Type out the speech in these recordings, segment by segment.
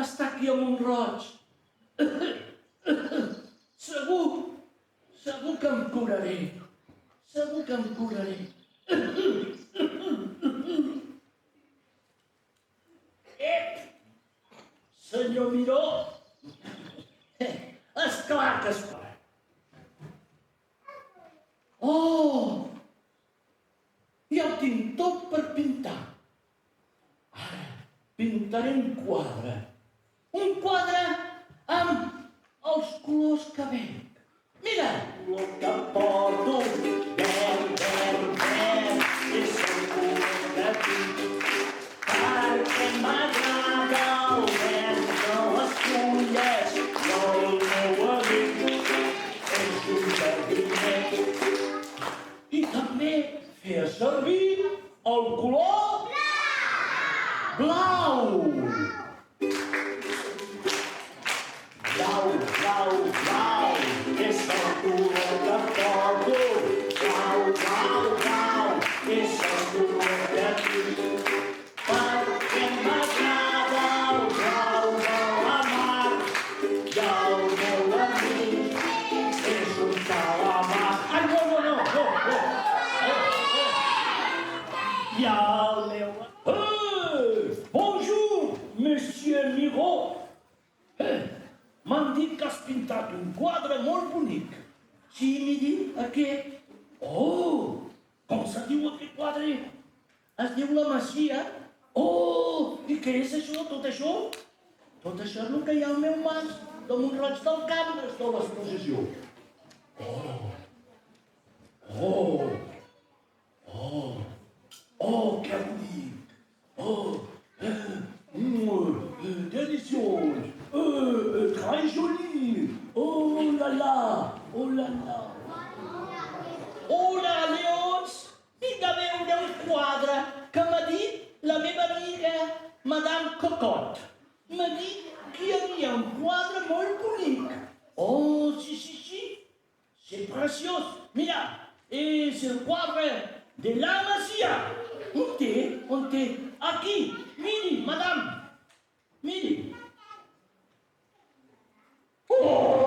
està aquí a Mont-roig. Segur que em curaré. Segur que em curaré. Senyor Miró, esclar que es fa. Oh! Ja ho tinc tot per pintar. Ara pintaré un quadre. Un quadre amb els colors que veig. Mira! El que porto, verd, verd, verd, és el color que tinc. Perquè m'agrada el verd de les fulles i el meu amic és un jardiner. I també feia servir el color blau. Blau, blau, blau, és el color que porto. Blau, blau, blau, és el color que tinc. Perquè m'agrada el blau de la mar i el meu amic és un calamar. Ai, no! I el meu... Bonjour, monsieur Miró. M'han dit que has pintat un quadre molt bonic. Sí, miri, aquest. Oh, com se diu aquest quadre? Es diu La Masia. Oh, i què és això, tot això? Tot això és el que hi ha al meu mas, de Mont-roig del Camp, de l'exposició. Oh, que bonic! Oh, délicieux! Très joli! Oh là là! Oh là là! Hola, Leons! Vinc a veure un quadre que m'ha dit la meva amiga Madame Cocotte. M'ha dit que hi havia un quadre molt bonic. Oh, sí. C'est précieux. Mira, és el quadre de La Masia. On té? Aquí. Miri, madame. Miri. Oh!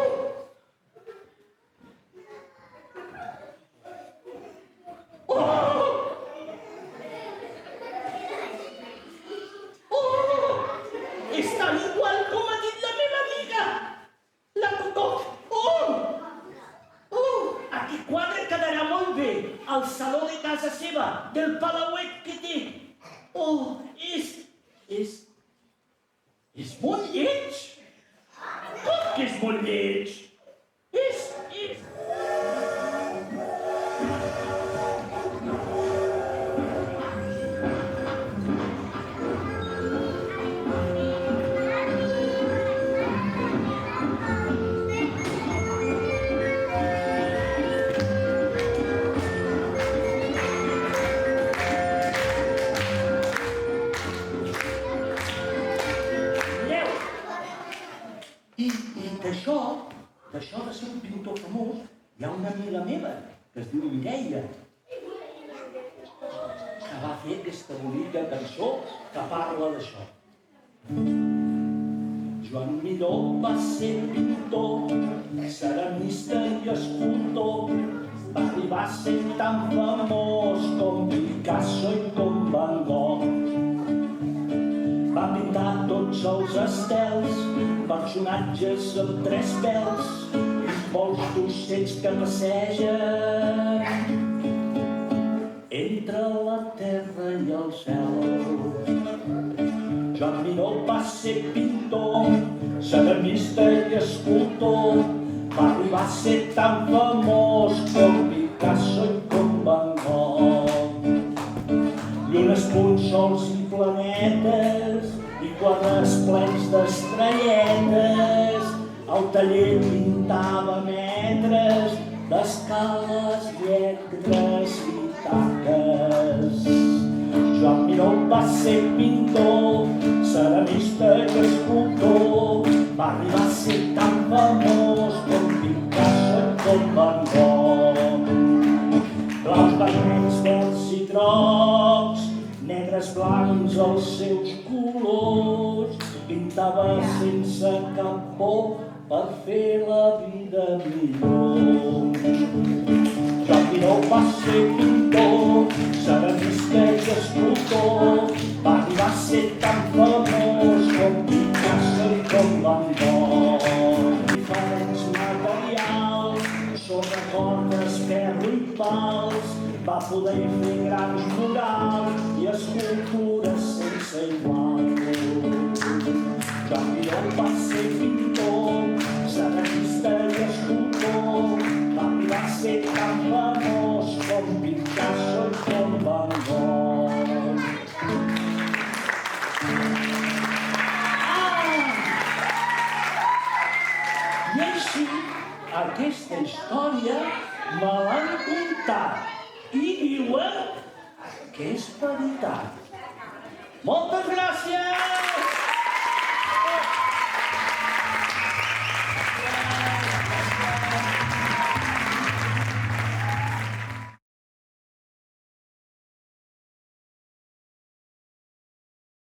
És tan igual com ha dit la meva amiga, la Cocotte. Oh! Aquest quadre quedarà molt bé al saló de casa seva, del palauet que té. Oh, és molt lleig. Com que és molt lleig? És... D'això de ser un pintor famós, hi ha una amiga meva que es diu Mireia, que va fer aquesta bonica cançó que parla d'això. Joan Miró va ser pintor, ceramista i escultor, va arribar a ser tan famós com Picasso i com Van Gogh. Va pintar tots els estels, personatges amb tres pèls i vols d'ocells que passegen entre la terra i el cel. Joan Miró va ser pintor, ceramista i escultor, va arribar a ser tan famós com Picasso i com Van Gogh. Llunes, punts, sols i planetes i quadres plens d'estrelletes. Al taller pintava metres d'escales, lletres i taques. Joan Miró va ser pintor, ceramista i escultor, va arribar a ser tan famós com Picasso i com Van Gogh. Blaus, vermells, verds i grocs, negres, blancs els seus colors, pintava sense cap por per fer la vida millor. Jordi no va ser pintor, ceramista i escultor, va arribar a ser tan famós com Picasso i com Van Gogh. Diferents materials, sobre cordes, ferro i pals, va poder fer grans murals i escultures sense igual. Jordi no va ser pintor, ceramista i escultor, va arribar a ser tan famós com Picasso i com Van Gogh. I així, aquesta història me l'han contat i diuen que és veritat. Moltes gràcies!